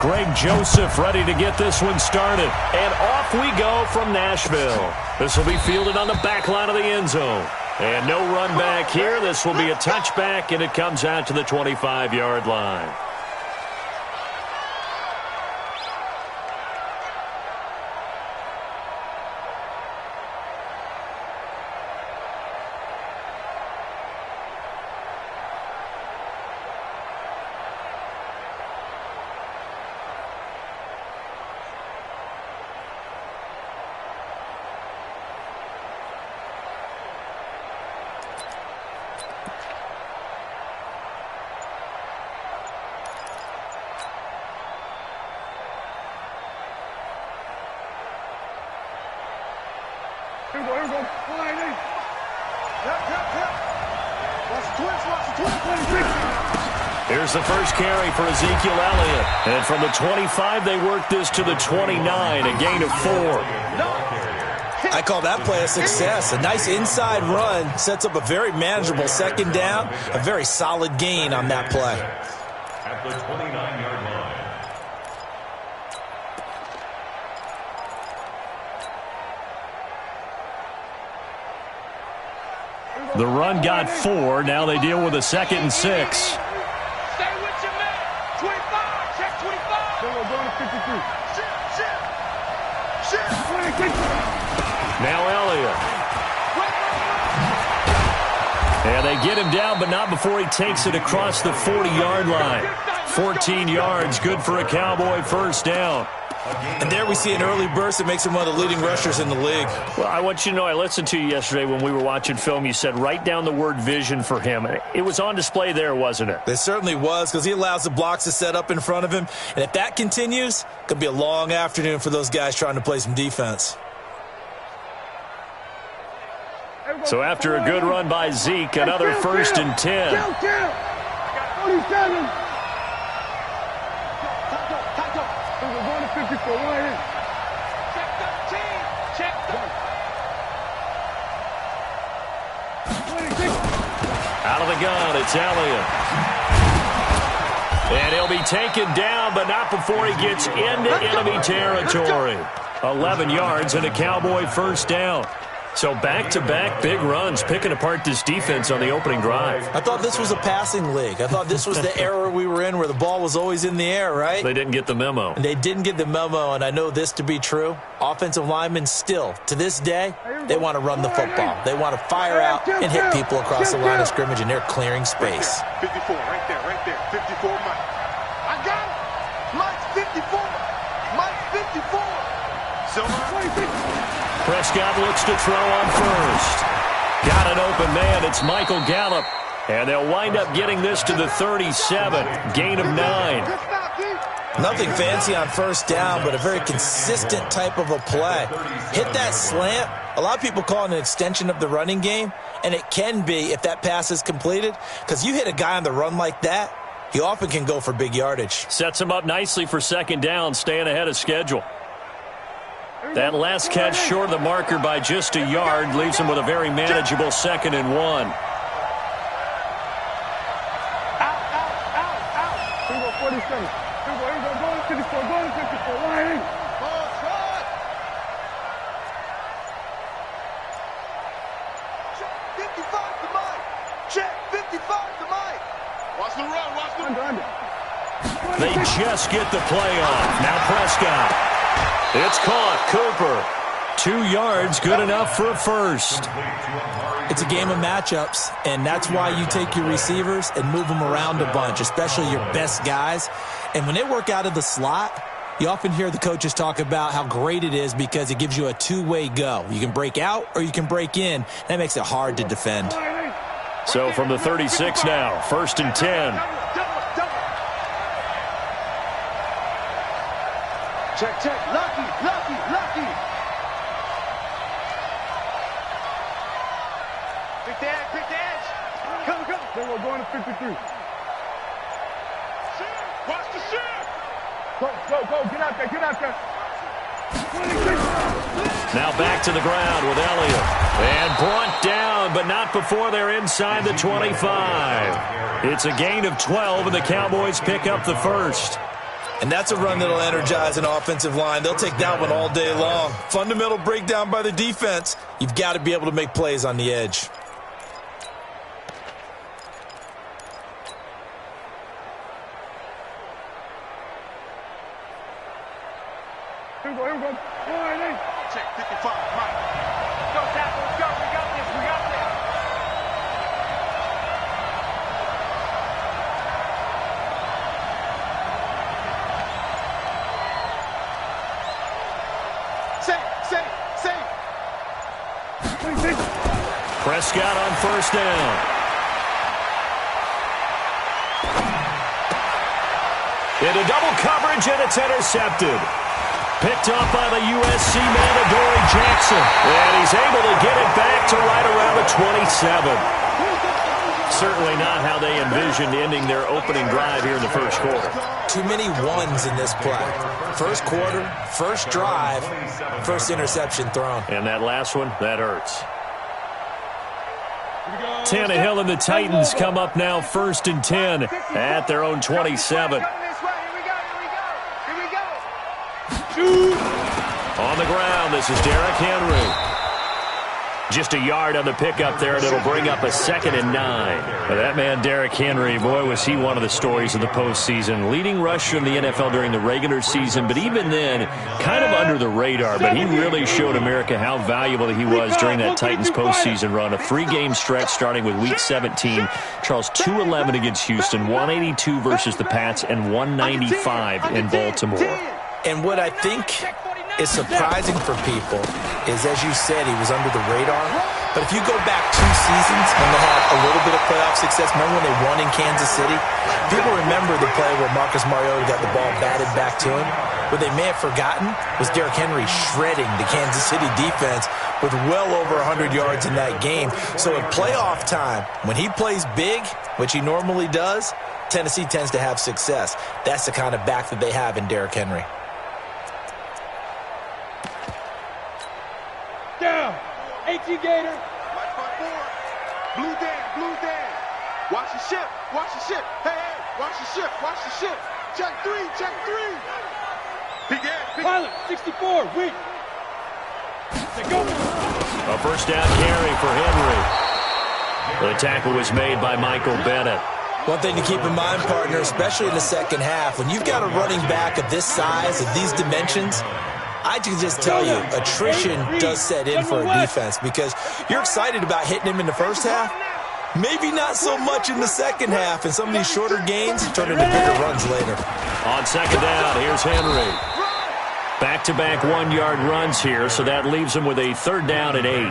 Greg Joseph ready to get this one started. And off we go from Nashville. This will be fielded on the back line of the end zone. And no run back here. This will be a touchback, and it comes out to the 25-yard line. Here we go. Line in. Yep. Watch the twist. Here's the first carry for Ezekiel Elliott. And from the 25, they work this to the 29, a gain of 4. I call that play a success. A nice inside run sets up a very manageable second down, a very solid gain on that play. At the 29-yard line. The run got 4. Now they deal with a 2nd and 6. Stay with your man. 25. Check 25. Then we're going to 53. Shit. 26. Now Elliott. And they get him down, but not before he takes it across the 40-yard line. 14 yards, good for a Cowboy first down. And there we see an early burst that makes him one of the leading rushers in the league. Well, I want you to know, I listened to you yesterday when we were watching film. You said write down the word vision for him. It was on display there, wasn't it? It certainly was, because he allows the blocks to set up in front of him. And if that continues, it could be a long afternoon for those guys trying to play some defense. So after a good run by Zeke, another 1st and 10. 47. We're going to 54. Line in. Check 13. Check 26. Out of the gun, it's Elliott. And he'll be taken down, but not before he gets into enemy territory. 11 yards and a Cowboy first down. So back-to-back big runs, picking apart this defense on the opening drive. I thought this was a passing league. I thought this was the era we were in where the ball was always in the air, right? They didn't get the memo. And they didn't get the memo, and I know this to be true. Offensive linemen still, to this day, they want to run the football. They want to fire out and hit people across the line of scrimmage, and they're clearing space. 54, right there. 54, Mike. I got it. Mike's 54. Mike's 54. So, 26. Prescott looks to throw on first. Got an open man. It's Michael Gallup. And they'll wind up getting this to the 37. Gain of 9. Nothing fancy on first down, but a very consistent type of a play. Hit that slant. A lot of people call it an extension of the running game, and it can be if that pass is completed, because you hit a guy on the run like that, he often can go for big yardage. Sets him up nicely for second down, staying ahead of schedule. That last catch short of the marker by just a yard leaves him with a very manageable 2nd and 1. Out. 47. Here we go. Going to 54. Line in. Check 55 to Mike. Check 55 to Mike. Watch the run. Under. They just get the play off. Now Prescott. It's caught. Cooper. 2 yards, good enough for a first. It's a game of matchups, and that's why you take your receivers and move them around a bunch, especially your best guys. And when they work out of the slot, you often hear the coaches talk about how great it is because it gives you a two-way go. You can break out or you can break in. That makes it hard to defend. So from the 36 now, 1st and 10. Check. Lucky. Pick the edge. Come. Then we're going to 53. Watch the shit. Go. Get out there. 26. Now back to the ground with Elliott. And brought down, but not before they're inside the 25. It's a gain of 12, and the Cowboys pick up the first. And that's a run that'll energize an offensive line. They'll take that one all day long. Fundamental breakdown by the defense. You've got to be able to make plays on the edge. Here we go. Check 55, Mike. Go, tackle, let's go. We got this. Safe. Prescott on first down. Into double coverage, and it's intercepted. Picked off by the USC man, Adoree Jackson. And he's able to get it back to right around the 27. Certainly not how they envisioned ending their opening drive here in the first quarter. Too many ones in this play. First quarter, first drive, first interception thrown. And that last one, that hurts. Tannehill and the Titans come up now 1st and 10 at their own 27. On the ground, this is Derrick Henry. Just a yard on the pickup there, and it'll bring up a 2nd and 9. Now that man, Derrick Henry, boy, was he one of the stories of the postseason. Leading rusher in the NFL during the regular season, but even then, kind of under the radar. But he really showed America how valuable he was during that Titans postseason run. A 3-game stretch starting with Week 17. Charles, 211 against Houston, 182 versus the Pats, and 195 in Baltimore. And what I think is surprising for people is, as you said, he was under the radar. But if you go back 2 seasons when they had a little bit of playoff success, remember when they won in Kansas City? People remember the play where Marcus Mariota got the ball batted back to him. What they may have forgotten was Derrick Henry shredding the Kansas City defense with well over 100 yards in that game. So at playoff time, when he plays big, which he normally does, Tennessee tends to have success. That's the kind of back that they have in Derrick Henry. Down. 18 Gator. Mike 5-4. Blue Dan. Watch the ship. Hey, watch the ship. Check 3. Big ass. Pilot, 64, weak. Let's go. A first down carry for Henry. The tackle was made by Michael Bennett. One thing to keep in mind, partner, especially in the second half, when you've got a running back of this size, of these dimensions, I can just tell you, attrition does set in for a defense because you're excited about hitting him in the first half. Maybe not so much in the second half, and some of these shorter gains turn into bigger runs later. On second down, here's Henry. Back-to-back 1-yard runs here, so that leaves them with a 3rd down and 8.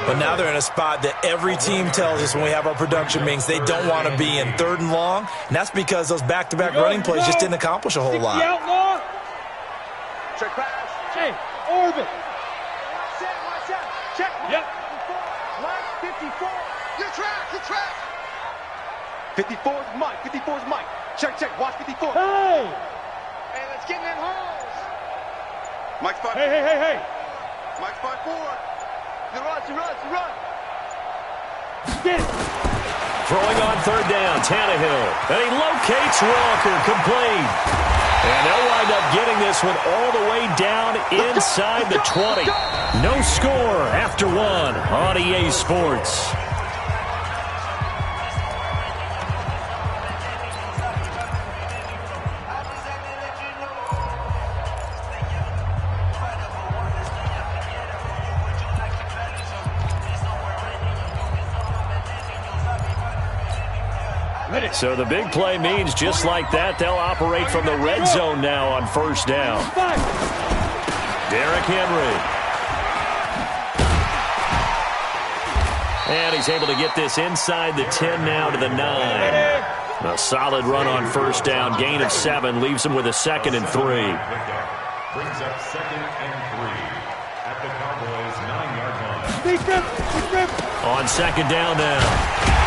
But now they're in a spot that every team tells us when we have our production meetings they don't want to be in, 3rd and long, and that's because those back-to-back running plays just didn't accomplish a whole lot. Outlaw. Check pass. Hey, orbit. Watch out. Check. Yep. 54. You're trapped. 54 is Mike. Check. Watch 54. Hey. Hey, let's get in them holes. Mike's 5. Hey. Mike's 5-4. He runs. Get it. Throwing on 3rd down, Tannehill. And he locates Walker, complete. And they'll wind up getting this one all the way down inside the 20. No score after 1 on EA Sports. So the big play means just like that, they'll operate from the red zone now on 1st down. Derrick Henry. And he's able to get this inside the 10 now to the 9. A solid run on 1st down. Gain of 7 leaves him with a 2nd and 3. Brings up 2nd and 3 at the Cowboys' 9-yard line. On 2nd down now.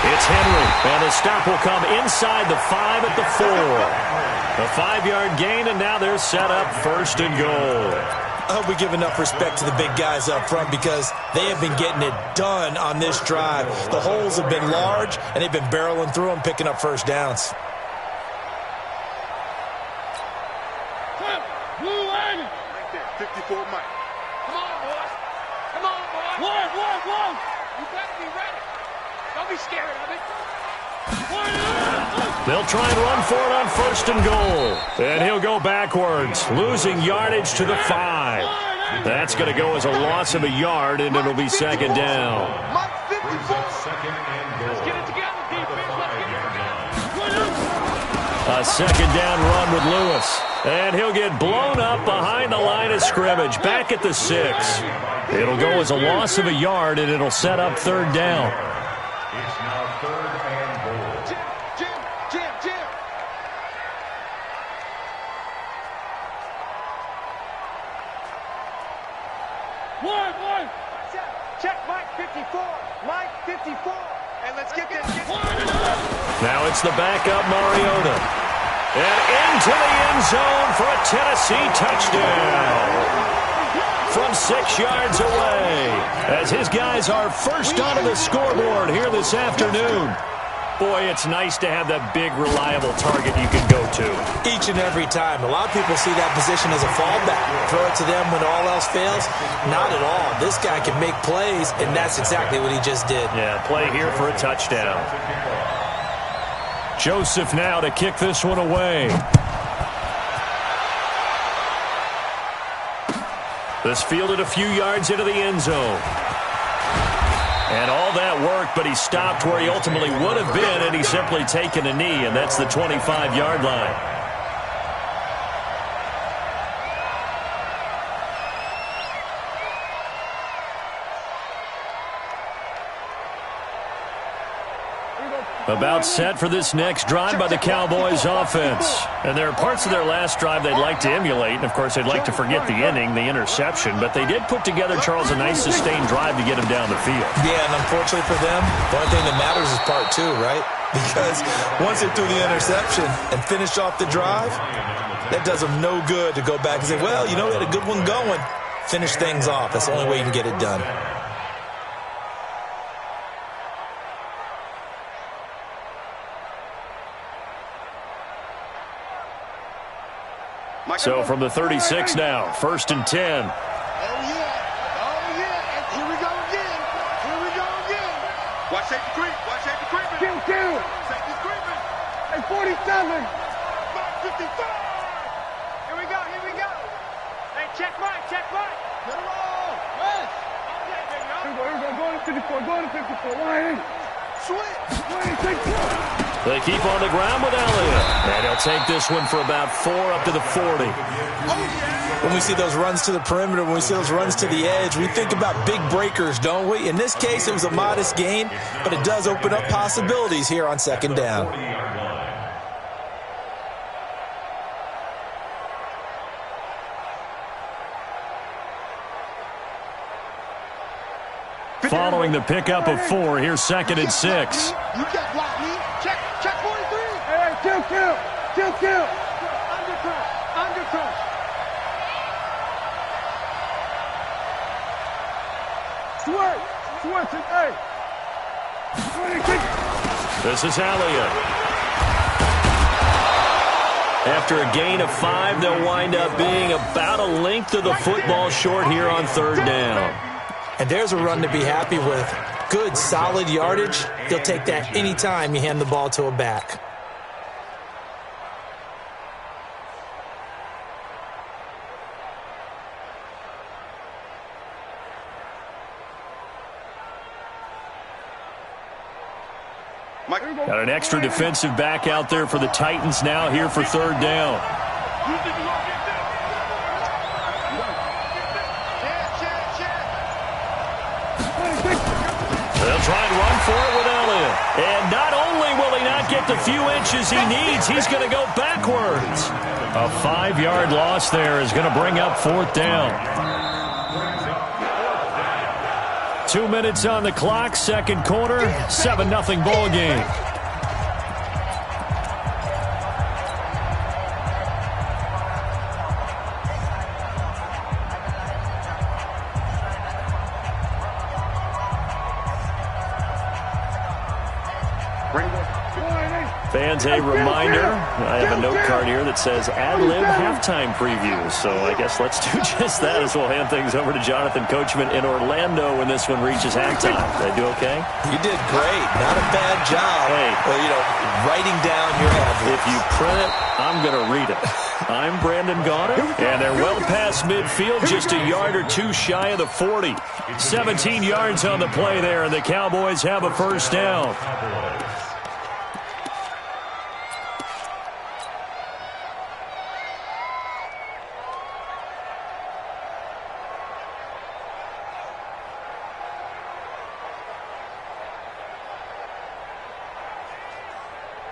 It's Henry, and the stop will come inside the 5 at the 4. A 5-yard gain, and now they're set up 1st and goal. I hope we give enough respect to the big guys up front because they have been getting it done on this drive. The holes have been large, and they've been barreling through them, picking up 1st downs. Blue line. Right there, 54 Mike. Come on, boy. Come on, boy. One. You better be ready. Don't be scared of it. They'll try and run for it on 1st and goal. And he'll go backwards, losing yardage to the 5. That's going to go as a loss of a yard, and it'll be 2nd down. Mike 54. Second and goal. Let's get it together, defense. Let's get it together. A 2nd down run with Lewis. And he'll get blown up behind the line of scrimmage, back at the 6. It'll go as a loss of a yard, and it'll set up 3rd down. It's now 3rd and goal. Jim. One. Check Mike 54. Mike 54. And let's get this. Now it's the backup Mariota. And into the end zone for a Tennessee touchdown. From 6 yards away. As his guys are first onto the scoreboard here this afternoon. Boy, it's nice to have that big, reliable target you can go to. Each and every time. A lot of people see that position as a fallback. Throw it to them when all else fails. Not at all. This guy can make plays, and that's exactly what he just did. Yeah, play here for a touchdown. Joseph now to kick this one away. This fielded a few yards into the end zone. And all that work, but he stopped where he ultimately would have been, and he's simply taken a knee, and that's the 25-yard line. About set for this next drive by the Cowboys offense. And there are parts of their last drive they'd like to emulate. And, of course, they'd like to forget the inning, the interception. But they did put together, Charles, a nice sustained drive to get him down the field. Yeah, and unfortunately for them, the only thing that matters is part 2, right? Because once they threw the interception and finished off the drive, that does them no good to go back and say, well, you know, we had a good one going. Finish things off. That's the only way you can get it done. So from the 36 now, 1st and 10. Oh, yeah. And here we go again. Watch safety creep. Kill. Safety's creeping. Hey, 47. Mike 55. Here we go. Hey, check Mike. Let it roll. Yes. Here we go. Going to 54. Line in. Switch. They keep on the ground with Elliott. And he'll take this one for about 4 up to the 40. When we see those runs to the perimeter, when we see those runs to the edge, we think about big breakers, don't we? In this case, it was a modest gain, but it does open up possibilities here on 2nd down. Following the pickup of 4, here's 2nd and 6. You got block me. Check 43. Hey, kill. Undercut. Switch. Hey. This is Elliott. After a gain of 5, they'll wind up being about a length of the football short here on 3rd down. And there's a run to be happy with. Good, solid yardage. He'll take that anytime you hand the ball to a back. Got an extra defensive back out there for the Titans now here for 3rd down. They'll try and run for it with Elliott. And not only will he not get the few inches he needs, he's going to go backwards. A 5-yard loss there is going to bring up 4th down. 2 minutes on the clock, 2nd quarter, 7-0 ball game. fans a reminder. I have a note card here that says ad-lib halftime preview. So I guess let's do just that as we'll hand things over to Jonathan Coachman in Orlando when this one reaches halftime. Did I do okay? You did great. Not a bad job. Hey. Writing down your ad-libs. If you print it, I'm going to read it. I'm Brandon Gaudin, and they're well past midfield, just a yard or two shy of the 40. 17 yards on the play there, and the Cowboys have a first down.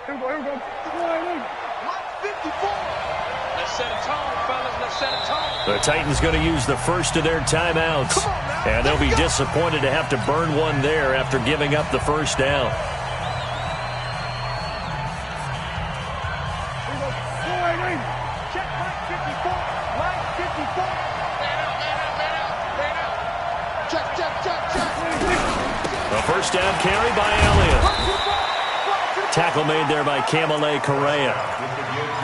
Here we go. Mike 54. Let's set a tone, fellas. Let's set a tone. The Titans going to use the first of their timeouts, and they'll be disappointed to have to burn one there after giving up the first down. Check Mike 54. Mike 54. Man out. Check. A first down carry by Elliott. Tackle made there by Kamale Correa.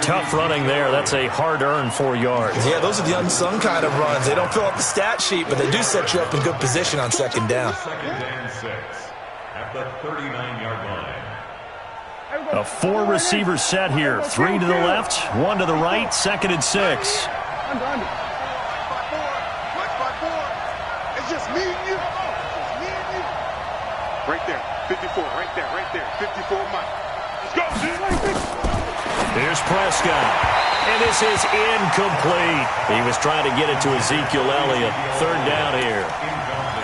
Tough running there. That's a hard-earned 4 yards. Yeah, those are the unsung kind of runs. They don't fill up the stat sheet, but they do set you up in good position on second down. Second and 6 at the 39-yard line. A four-receiver set here. 3 to the left, 1 to the right, second and 6. Mike 54. It's just me and you. Right there. 54. Right there. 54 Mike. Let's go. Here's Prescott. And this is incomplete. He was trying to get it to Ezekiel Elliott. Third down here.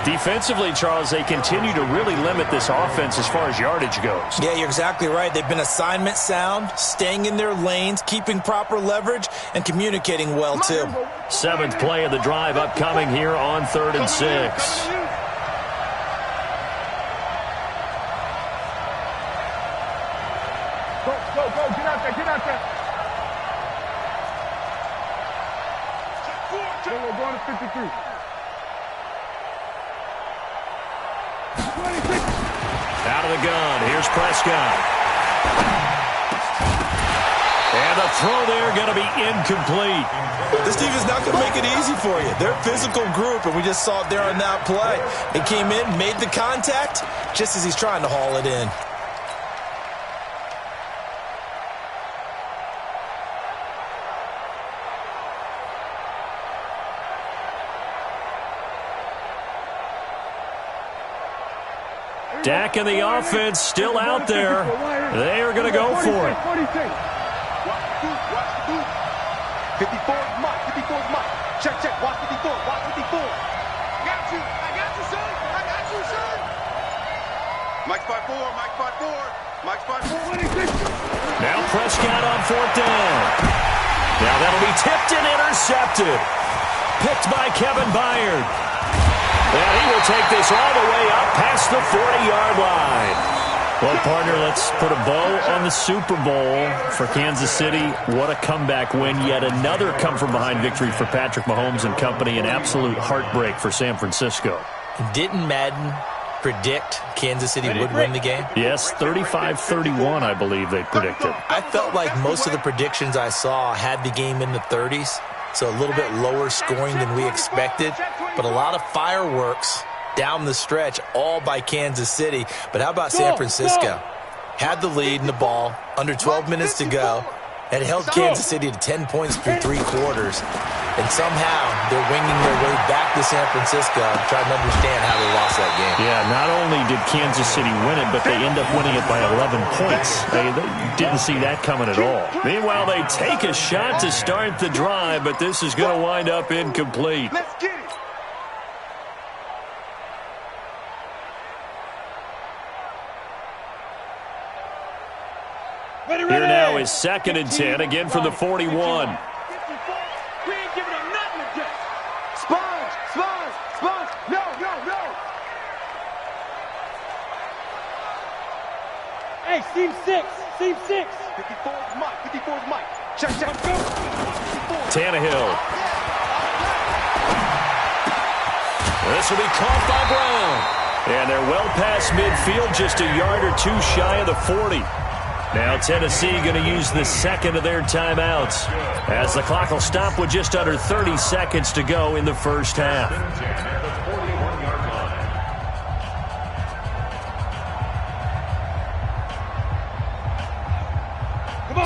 Defensively, Charles, they continue to really limit this offense as far as yardage goes. Yeah, you're exactly right. They've been assignment sound, staying in their lanes, keeping proper leverage, and communicating well, too. Seventh play of the drive upcoming here on 3rd and 6. Go. Get out there. We're going to 53. 26. Out of the gun. Here's Prescott. And the throw there going to be incomplete. This defense is not going to make it easy for you. They're a physical group, and we just saw it there on that play. It came in, made the contact, just as he's trying to haul it in. Dak and the offense still out there. They are going to go for it. 54 Mike. Check. Watch 54. I got you, son. Mike's 5'4. Now Prescott on 4th down. Now that'll be tipped and intercepted. Picked by Kevin Byard. And he will take this all the way up past the 40-yard line. Well, partner, let's put a bow on the Super Bowl for Kansas City. What a comeback win. Yet another come-from-behind victory for Patrick Mahomes and company. An absolute heartbreak for San Francisco. Didn't Madden predict Kansas City would win the game? Yes, 35-31, I believe they predicted. I felt like most of the predictions I saw had the game in the 30s, so a little bit lower scoring than we expected, but a lot of fireworks down the stretch, all by Kansas City. But how about San Francisco? Had the lead in the ball, under 12 minutes to go, and held Kansas City to 10 points through 3 quarters. And somehow they're winging their way back to San Francisco, trying to understand how they lost that game. Yeah, not only did Kansas City win it, but they end up winning it by 11 points. They didn't see that coming at all. Meanwhile, they take a shot to start the drive, but this is going to wind up incomplete. Let's get it. Here now is 2nd and 10, again from the 41. We ain't giving them nothing to get. Sponge. No. Hey, seam 6. 54's Mike. Check. Tannehill. This will be caught by Brown. And they're well past midfield, just a yard or two shy of the 40. Now Tennessee going to use the second of their timeouts as the clock will stop with just under 30 seconds to go in the first half.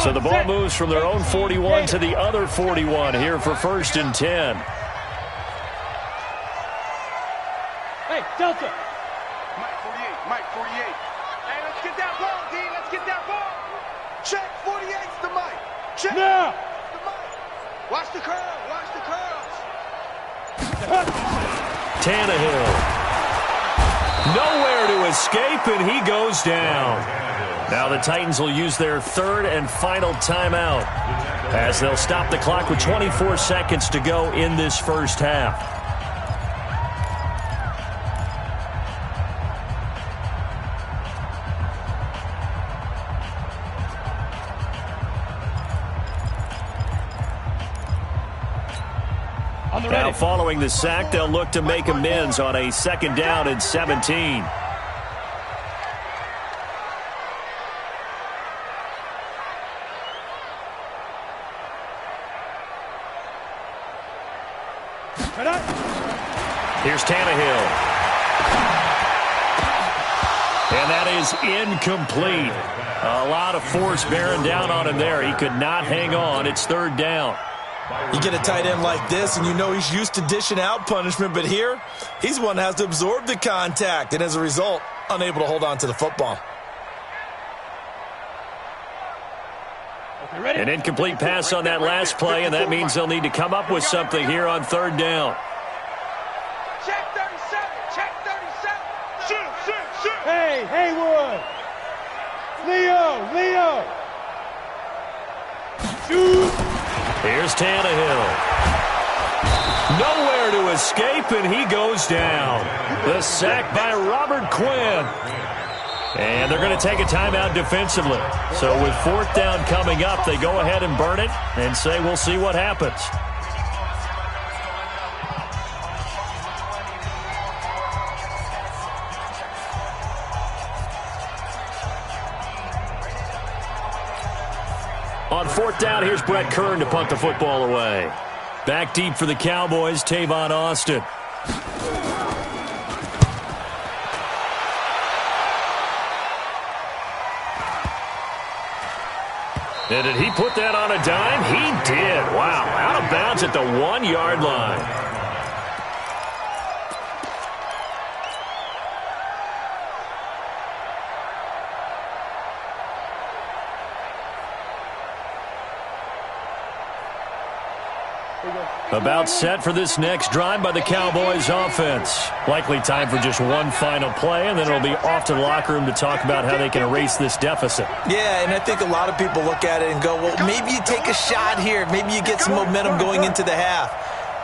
So the ball moves from their own 41 to the other 41 here for 1st and 10. Hey, Delta. Mike 48, Mike 48. Hey, let's get that ball, D. Let's get that ball. Check, 48's the Mike. Check. Now. The Mike. Watch the curl. Watch the curls. Tannehill. Nowhere to escape, and he goes down. Now the Titans will use their third and final timeout as they'll stop the clock with 24 seconds to go in this first half. Now following the sack, they'll look to make amends on a 2nd down and 17. Here's Tannehill. And that is incomplete. A lot of force bearing down on him there. He could not hang on. It's 3rd down. You get a tight end like this, and you know he's used to dishing out punishment, but here, he's the one that has to absorb the contact, and as a result, unable to hold on to the football. An incomplete pass on that last play, and that means they'll need to come up with something here on 3rd down. Check 37. Check 37. Shoot, shoot, shoot. Hey, Haywood. Leo. Shoot. Here's Tannehill. Nowhere to escape, and he goes down. The sack by Robert Quinn. And they're going to take a timeout defensively. So with 4th down coming up, they go ahead and burn it and say we'll see what happens. On 4th down, here's Brett Kern to punt the football away. Back deep for the Cowboys, Tavon Austin. And did he put that on a dime? He did. Wow, out of bounds at the 1-yard line. About set for this next drive by the Cowboys offense. Likely time for just one final play, and then it'll be off to the locker room to talk about how they can erase this deficit. Yeah, and I think a lot of people look at it and go, well, maybe you take a shot here. Maybe you get some momentum going into the half.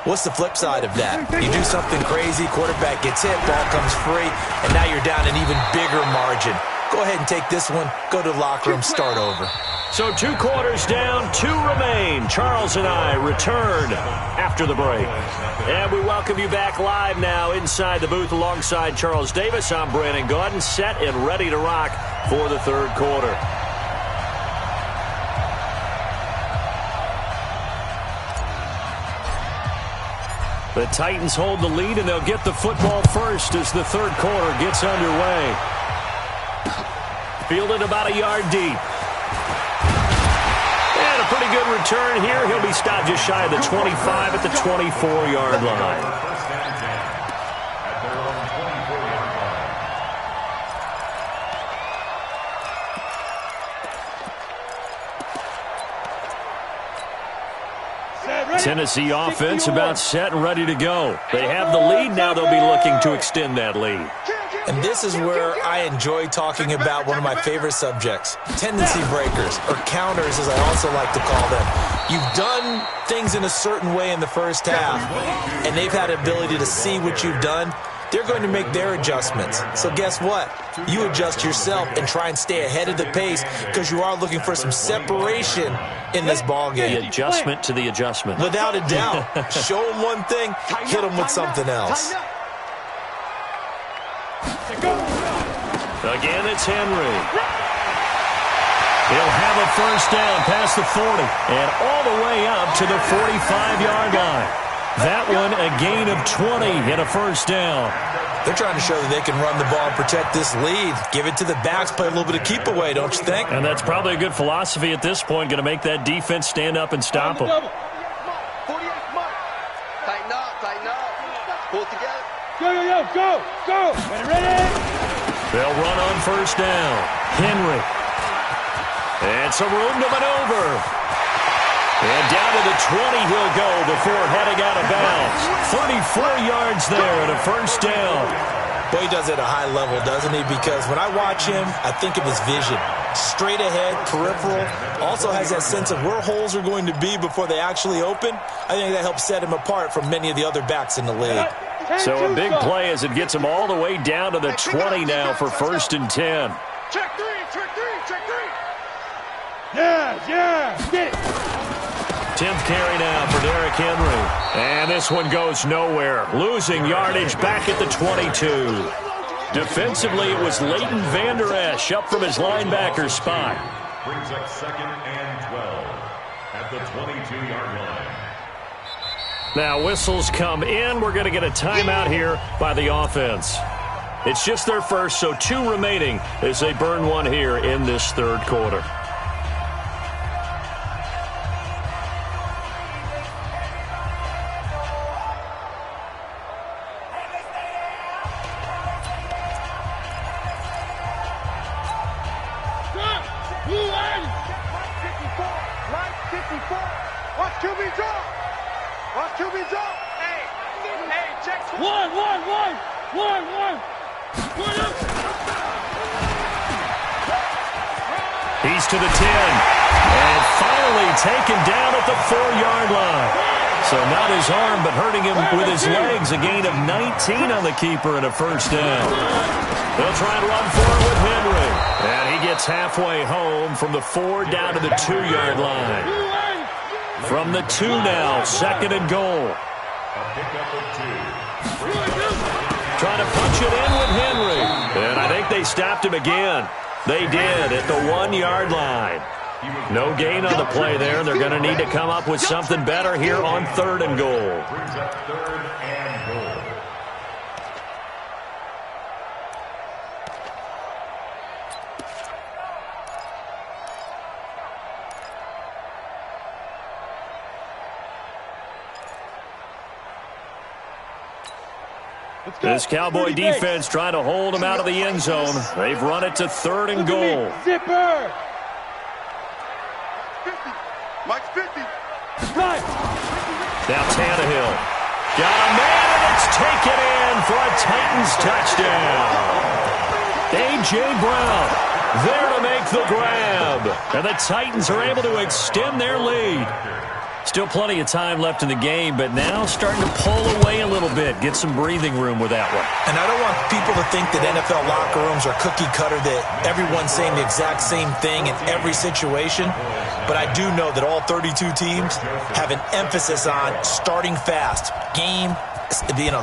What's the flip side of that? You do something crazy, quarterback gets hit, ball comes free, and now you're down an even bigger margin. Go ahead and take this one, go to the locker room, start over. So 2 quarters down, 2 remain. Charles and I return after the break. And we welcome you back live now inside the booth alongside Charles Davis. I'm Brandon Gaudin, set and ready to rock for the 3rd quarter. The Titans hold the lead, and they'll get the football first as the 3rd quarter gets underway. Fielded about a yard deep. And a pretty good return here. He'll be stopped just shy of the 25 at the 24-yard line. Tennessee offense about set and ready to go. They have the lead. Now they'll be looking to extend that lead. And this is where I enjoy talking about one of my favorite subjects, tendency breakers, or counters as I also like to call them. You've done things in a certain way in the first half, and they've had the ability to see what you've done. They're going to make their adjustments. So guess what? You adjust yourself and try and stay ahead of the pace because you are looking for some separation in this ballgame. The adjustment to the adjustment. Without a doubt. Show them one thing, hit them with something else. Again, it's Henry. He'll have a first down past the 40 and all the way up to the 45-yard line. That one a gain of 20 and a first down. They're trying to show that they can run the ball and protect this lead. Give it to the backs, play a little bit of keep away, don't you think? And that's probably a good philosophy at this point, going to make that defense stand up and stop them. 48 mark. Tighten up. Pull together. Go. Ready. They'll run on first down. Henry. And some room to maneuver. And down to the 20 he'll go before heading out of bounds. 34 yards there and a first down. Boy, he does it at a high level, doesn't he? Because when I watch him, I think of his vision. Straight ahead, peripheral. Also has that sense of where holes are going to be before they actually open. I think that helps set him apart from many of the other backs in the league. So a big play as it gets him all the way down to the 20 now for first and 10. Check three. Yeah. Get it. 10th carry now for Derrick Henry. And this one goes nowhere. Losing yardage back at the 22. Defensively, it was Leighton Vander Esch up from his linebacker spot. Brings up 2nd and 12 at the 22-yard line. Now whistles come in. We're going to get a timeout here by the offense. It's just their first, so 2 remaining as they burn one here in this third quarter. He's to the 10. And finally taken down at the 4-yard line. So not his arm, but hurting him with his legs. A gain of 19 on the keeper and a first down. They'll try and run for it with Henry. And he gets halfway home from the 4 down to the 2-yard line. From the 2 now, 2nd and goal. A pickup of 2. Trying to punch it in with Henry. And I think they stopped him again. They did at the 1-yard line. No gain on the play there. They're going to need to come up with something better here on 3rd and goal. Brings up 3rd and goal. This Cowboy defense trying to hold him out of the end zone. They've run it to 3rd and goal. Zipper. 50. Mike's 50. Right. Now Tannehill. Got a man, and it's taken in for a Titans touchdown. A.J. Brown there to make the grab. And the Titans are able to extend their lead. Still plenty of time left in the game, but now starting to pull away a little bit. Get some breathing room with that one. And I don't want people to think that NFL locker rooms are cookie cutter, that everyone's saying the exact same thing in every situation. But I do know that all 32 teams have an emphasis on starting fast. Game,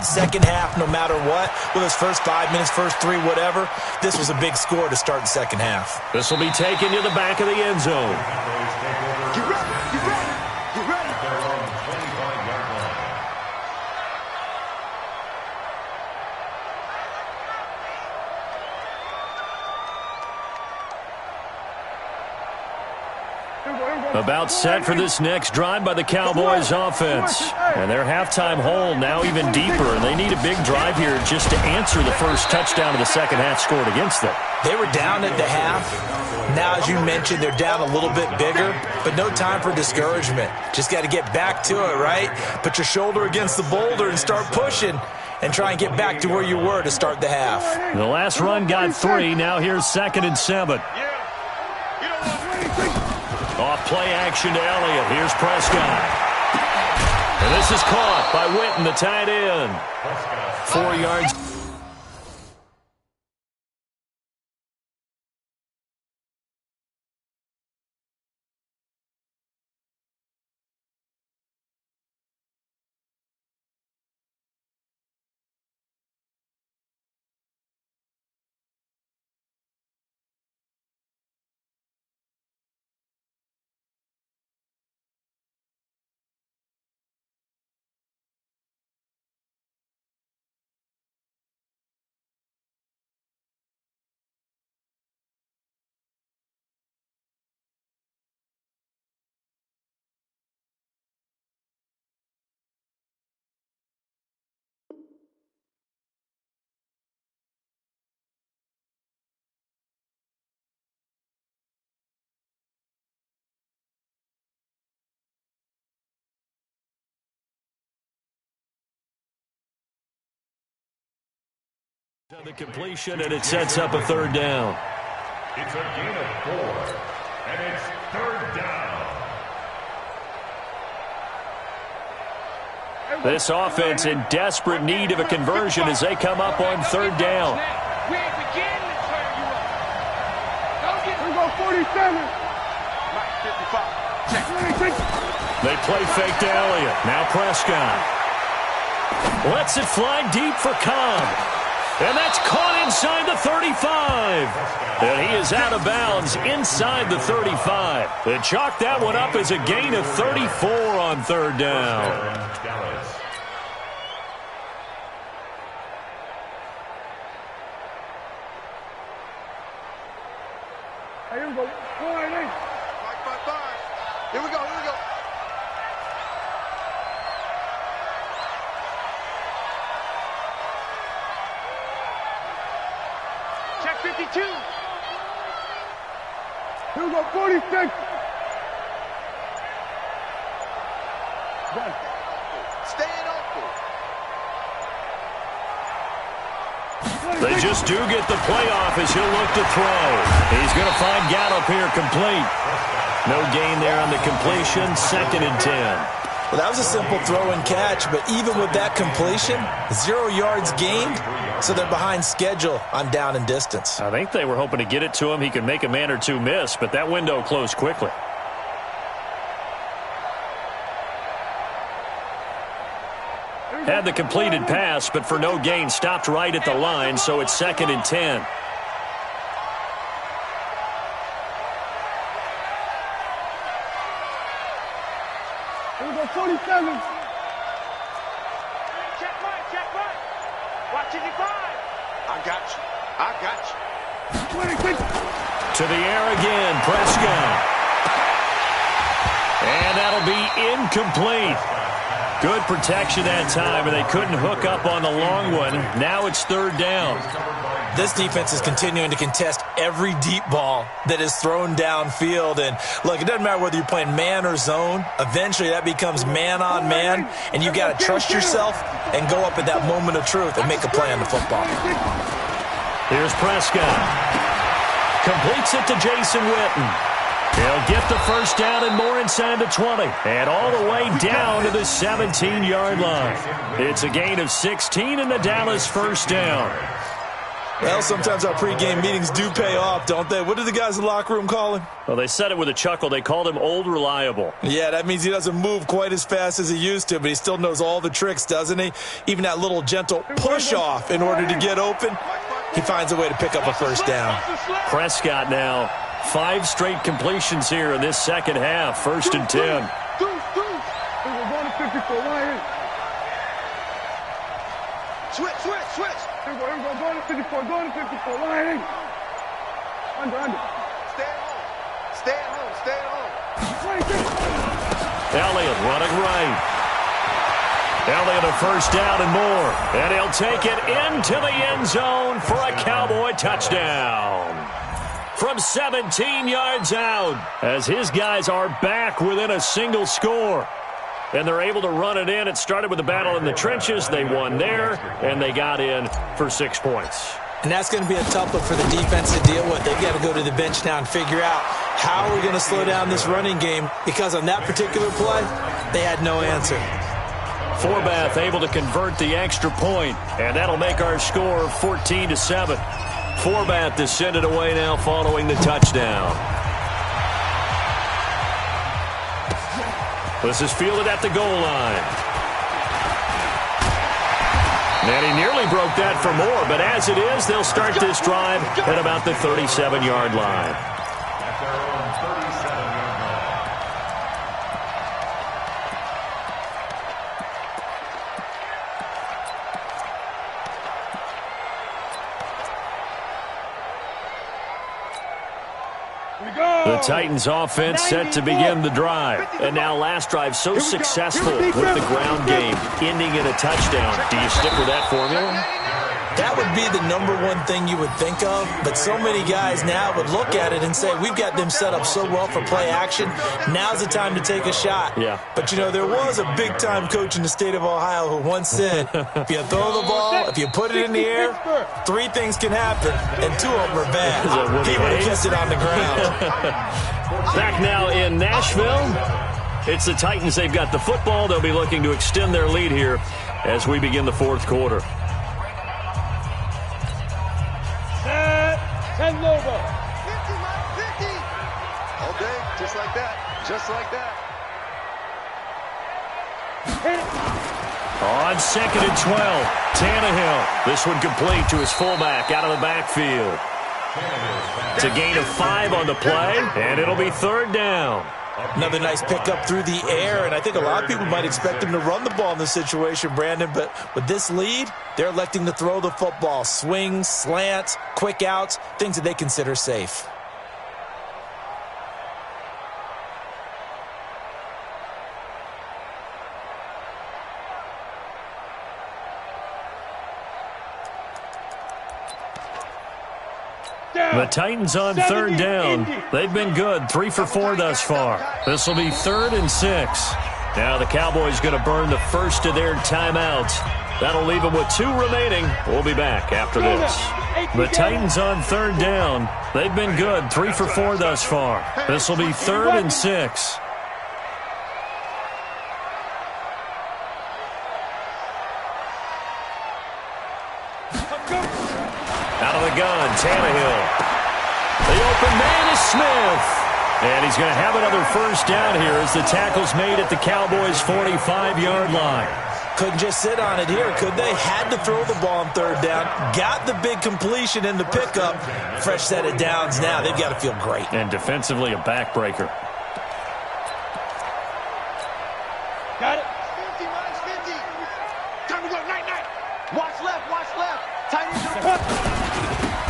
second half, no matter what. Whether it's first 5 minutes, first 3, whatever. This was a big score to start the second half. This will be taken to the back of the end zone. Get ready. About set for this next drive by the Cowboys offense. And their halftime hole now even deeper, and they need a big drive here just to answer the first touchdown of the second half scored against them. They were down at the half. Now, as you mentioned, they're down a little bit bigger, but no time for discouragement. Just got to get back to it, right? Put your shoulder against the boulder and start pushing and try and get back to where you were to start the half. The last run got 3. Now here's 2nd and 7. Off play action to Elliott. Here's Prescott. And this is caught by Witten, the tight end. 4 yards. The completion, and it sets up a third down. It's a gain of 4, and it's third down. This offense in desperate need of a conversion as they come up on third down. We ain't beginning to turn you up. Don't get... We go 47. Mike, 55. Check. They play fake to Elliott. Now Prescott. Lets it fly deep for Cobb. And that's caught inside the 35. And he is out of bounds inside the 35. They chalk that one up as a gain of 34 on third down. Here we go. Here we go. Check 52. Here we go, 46. Staying open. They just do get the playoff as he'll look to throw. He's going to find Gallup here complete. No gain there on the completion, 2nd and 10. Well, that was a simple throw and catch, but even with that completion, 0 yards gained, so they're behind schedule on down and distance. I think they were hoping to get it to him. He could make a man or two miss, but that window closed quickly. Had the completed pass, but for no gain, stopped right at the line, so it's 2nd and 10. Here we go, 47. Check right. Watch it, 5. I got you. 26. To the air again, Prescott. And that'll be incomplete. Good protection that time, and they couldn't hook up on the long one. Now it's third down. This defense is continuing to contest every deep ball that is thrown downfield. And, look, it doesn't matter whether you're playing man or zone. Eventually that becomes man on man, and you've got to trust yourself and go up at that moment of truth and make a play on the football. Here's Prescott. Completes it to Jason Witten. He'll get the first down and more inside the 20. And all the way down to the 17-yard line. It's a gain of 16 and the Dallas first down. Well, sometimes our pregame meetings do pay off, don't they? What do the guys in the locker room call him? Well, they said it with a chuckle. They called him Old Reliable. Yeah, that means he doesn't move quite as fast as he used to, but he still knows all the tricks, doesn't he? Even that little gentle push-off in order to get open, he finds a way to pick up a first down. Prescott now, 5 straight completions here in this second half. 1st and 10. We're going to 54. Right here. Switch. Here we go. Going to 54. Right here. Under. Stay at home. Elliott running right. Elliott a first down and more. And he'll take it into the end zone for a Cowboy touchdown. From 17 yards out, as his guys are back within a single score. And they're able to run it in. It started with a battle in the trenches. They won there, and they got in for 6 points. And that's going to be a tough one for the defense to deal with. They've got to go to the bench now and figure out how we're going to slow down this running game, because on that particular play, they had no answer. Forbath able to convert the extra point, and that'll make our score 14-7. Forbath is sent it away now following the touchdown. This is fielded at the goal line. And he nearly broke that for more, but as it is, they'll start this drive at about the 37-yard line. At their own 37-yard line. The Titans offense set to begin the drive. And now last drive so successful with the ground game, ending in a touchdown. Do you stick with that formula? That would be the number one thing you would think of, but so many guys now would look at it and say, we've got them set up so well for play action, now's the time to take a shot. Yeah. But, you know, there was a big-time coach in the state of Ohio who once said, if you throw the ball, if you put it in the air, 3 things can happen, and 2 of them are bad. He would have kept it on the ground. Back now in Nashville. It's the Titans. They've got the football. They'll be looking to extend their lead here as we begin the 4th quarter. Ten Lobo. 50, Mike, 50. All day, just like that. Just like that. On 2nd and 12, Tannehill. This one complete to his fullback out of the backfield. It's a gain of 5 on the play, and it'll be 3rd down. Another nice pickup through the air, and I think a lot of people might expect him to run the ball in this situation, Brandon, but with this lead, they're electing to throw the football. Swings, slants, quick outs, things that they consider safe. The Titans on 3rd down. They've been good, 3 for 4 thus far. This will be 3rd and 6. Now the Cowboys going to burn the first of their timeouts. That'll leave them with 2 remaining. We'll be back after this. The Titans on 3rd down. They've been good, 3 for 4 thus far. This will be 3rd and 6. Out of the gun, Tannehill. The open man is Smith. And he's going to have another first down here as the tackle's made at the Cowboys' 45-yard line. Couldn't just sit on it here, could they? Had to throw the ball on 3rd down. Got the big completion in the pickup. Fresh set of downs now. They've got to feel great. And defensively, a backbreaker. Got it. 50, Mike, 50. Time to go, night. Watch left. Tight end.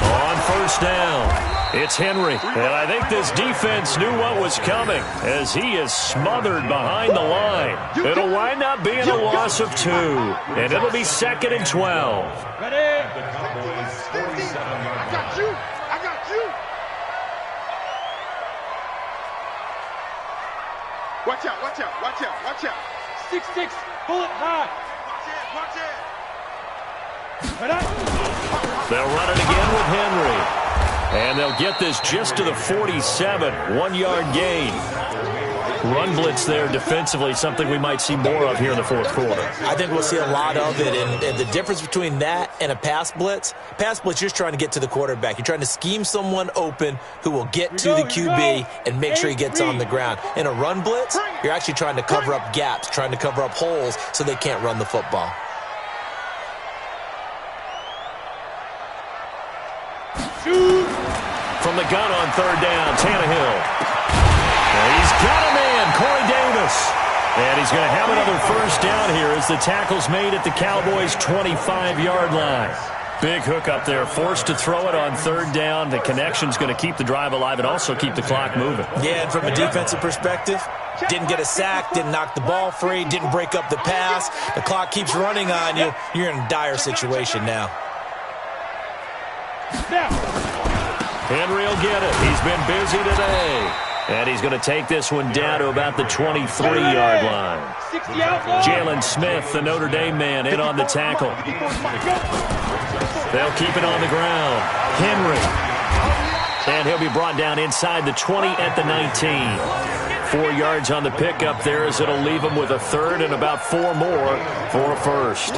On 1st down, it's Henry. And I think this defense knew what was coming as he is smothered behind the line. It'll wind up being a loss of 2. And it'll be 2nd and 12. Ready. 50. I got you. Watch out. 6-6. Bullet high. Watch it. They'll run it again with Henry. And they'll get this just to the 47, 1-yard gain. Run blitz there defensively, something we might see more of here in the 4th quarter. I think we'll see a lot of it, and the difference between that and a pass blitz, you're just trying to get to the quarterback. You're trying to scheme someone open who will get to the QB and make sure he gets on the ground. In a run blitz, you're actually trying to cover up gaps, trying to cover up holes so they can't run the football. From the gun on 3rd down, Tannehill. And he's got a man, Corey Davis. And he's going to have another first down here as the tackle's made at the Cowboys' 25-yard line. Big hook up there, forced to throw it on 3rd down. The connection's going to keep the drive alive and also keep the clock moving. Yeah, and from a defensive perspective, didn't get a sack, didn't knock the ball free, didn't break up the pass. The clock keeps running on you. You're in a dire situation now. Henry will get it. He's been busy today. And he's going to take this one down to about the 23-yard line. Jalen Smith, the Notre Dame man, in on the tackle. They'll keep it on the ground. Henry. And he'll be brought down inside the 20 at the 19. 4 yards on the pickup there as it'll leave him with a 3rd and about 4 more for a first.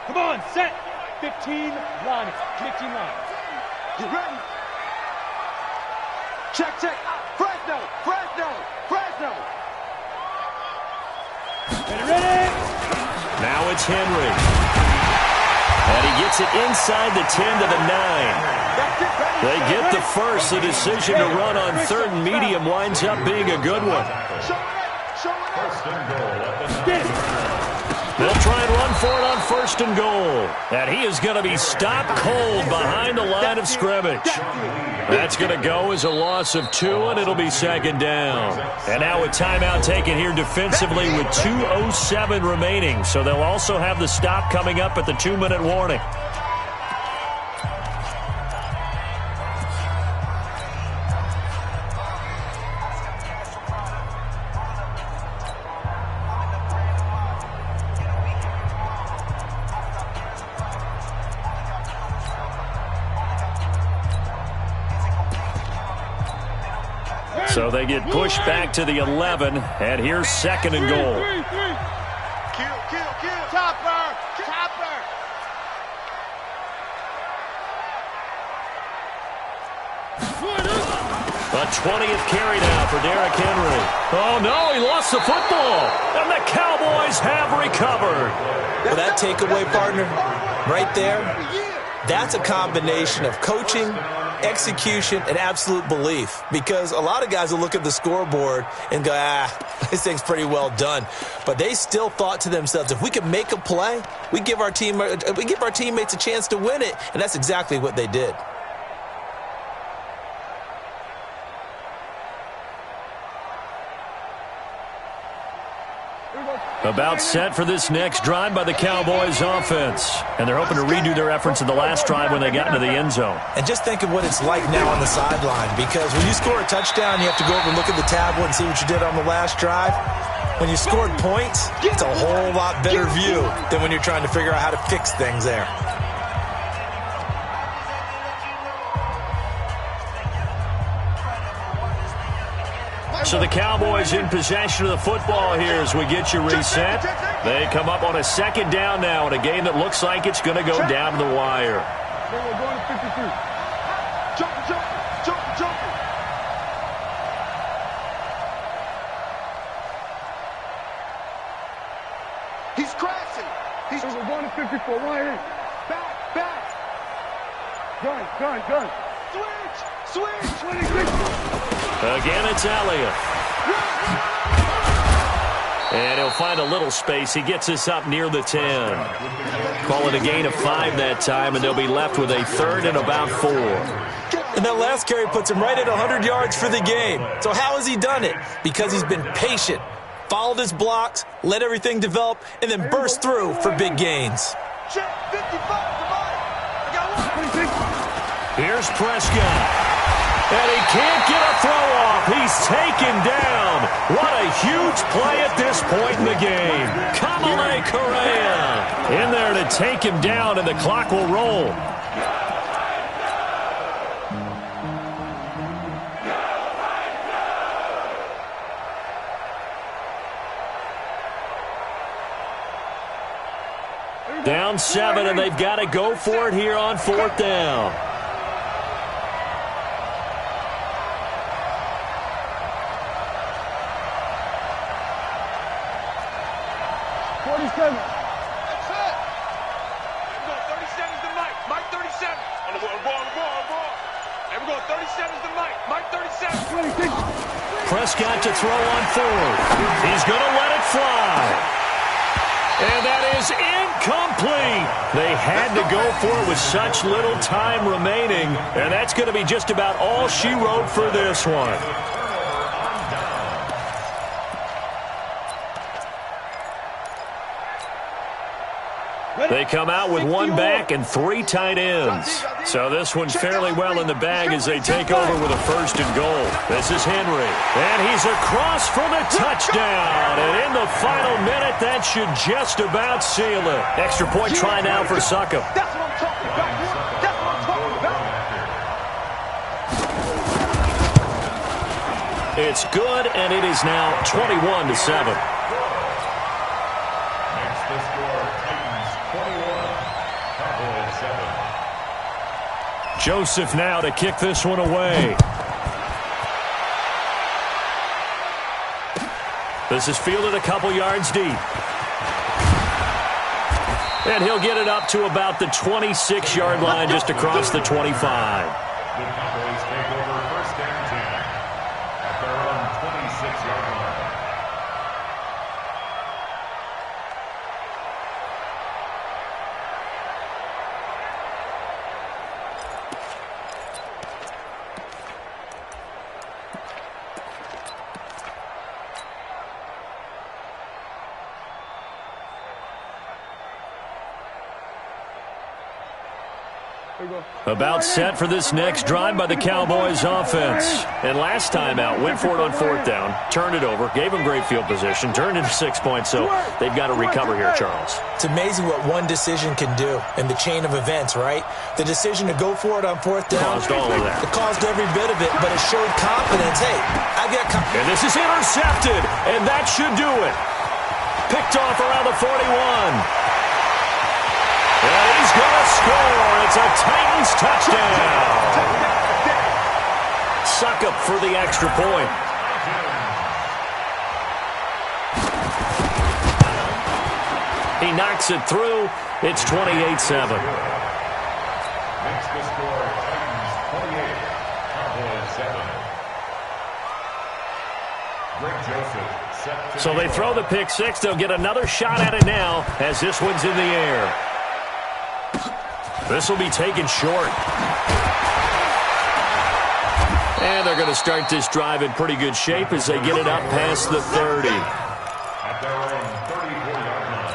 Come on, set. 15 line. 15 line. You ready? Check. Fresno. Ready. Now it's Henry. And he gets it inside the 10 to the 9. They get the first. The decision to run on 3rd and medium winds up being a good one. Show it up. Get it. They'll try and run for it on 1st and goal. And he is going to be stopped cold behind the line of scrimmage. That's going to go as a loss of 2, and it'll be 2nd down. And now a timeout taken here defensively with 2:07 remaining. So they'll also have the stop coming up at the 2-minute warning. So they get pushed back to the 11, and here's 2nd and goal. Kill. Topper. A 20th carry now for Derrick Henry. Oh, no, he lost the football. And the Cowboys have recovered. Well, that takeaway, partner, right there, that's a combination of coaching, execution, and absolute belief. Because a lot of guys will look at the scoreboard and go, this thing's pretty well done. But they still thought to themselves, if we can make a play, we give our teammates a chance to win it. And that's exactly what they did. About set for this next drive by the Cowboys offense. And they're hoping to redo their efforts in the last drive when they got into the end zone. And just think of what it's like now on the sideline, because when you score a touchdown, you have to go over and look at the tablet and see what you did on the last drive. When you scored points, it's a whole lot better view than when you're trying to figure out how to fix things there. So the Cowboys in possession of the football here as we get you reset. They come up on a 2nd down now in a game that looks like it's going to go down to the wire. We're going to 53. Jump. He's crashing. We're going to 54. Right in. Back. Gun. Switch. 26. Again, it's Elliott. And he'll find a little space. He gets us up near the 10. Call it a gain of 5 that time, and they'll be left with a 3rd and about 4. And that last carry puts him right at 100 yards for the game. So how has he done it? Because he's been patient, followed his blocks, let everything develop, and then burst through for big gains. Here's Prescott. And he can't get a throw off. He's taken down. What a huge play at this point in the game. Kamale Correa in there to take him down, and the clock will roll. Down 7, and they've got to go for it here on 4th down. Prescott to throw on 4th. He's going to let it fly. And that is incomplete. They had to go for it with such little time remaining. And that's going to be just about all she wrote for this one. They come out with 1 back and 3 tight ends. So this one's fairly well in the bag as they take over with a 1st and goal. This is Henry. And he's across for the touchdown. And in the final minute, that should just about seal it. Extra point try now for Succop. That's what I'm talking about. That's what I'm talking about. It's good, and it is now 21-7. Joseph now to kick this one away. This is fielded a couple yards deep. And he'll get it up to about the 26-yard line just across the 25. The Cowboys take over 1st and 10 at their own 26-yard About set for this next drive by the Cowboys offense. And last time out, went for it on fourth down, turned it over, gave them great field position, turned into 6 points, so they've got to recover here, Charles. It's amazing what one decision can do in the chain of events, right? The decision to go for it on fourth down. Caused all of that. It caused every bit of it, but it showed confidence. Hey, I got confidence. And this is intercepted, and that should do it. Picked off around the 41. And he's going to score. It's a Titans touchdown. Suck up for the extra point. He knocks it through. It's 28-7. Makes the score Titans 28, Cowboys 7. Greg Joseph set to So they throw the pick six. They'll get another shot at it now as this one's in the air. This will be taken short. And they're going to start this drive in pretty good shape as they get it up past the 30. at their own 34-yard line.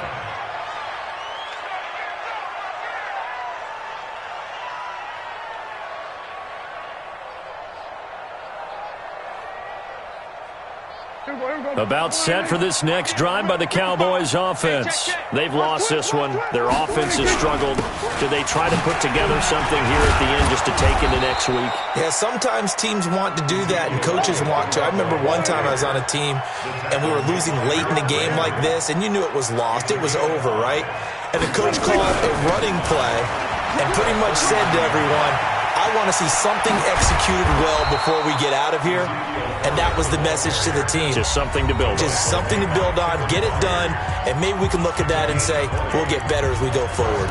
About set for this next drive by the Cowboys offense. They've lost this one. Their offense has struggled. Do they try to put together something here at the end just to take into next week? Yeah, sometimes teams want to do that and coaches want to. I remember one time I was on a team and we were losing late in the game like this, and you knew it was lost. It was over, right? And the coach called a running play and pretty much said to everyone, I want to see something executed well before we get out of here. And that was the message to the team. Just something to build on. Just something to build on, get it done, and maybe we can look at that and say, we'll get better as we go forward.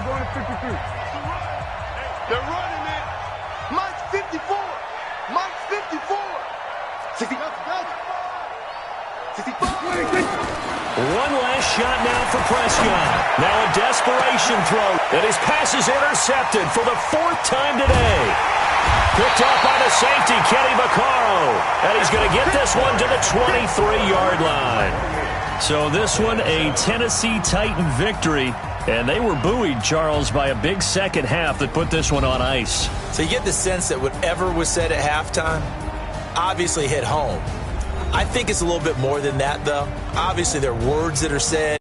Going to 53. They're running it. Mike's 54. Mike's 54. 65. 65. One last shot now for Prescott. Now a desperation throw. And his pass is intercepted for the fourth time today. Picked off by the safety, Kenny Vaccaro. And he's going to get this one to the 23-yard line. So this one, a Tennessee Titan victory. And they were buoyed, Charles, by a big second half that put this one on ice. So you get the sense that whatever was said at halftime obviously hit home. I think it's a little bit more than that, though. Obviously, there are words that are said.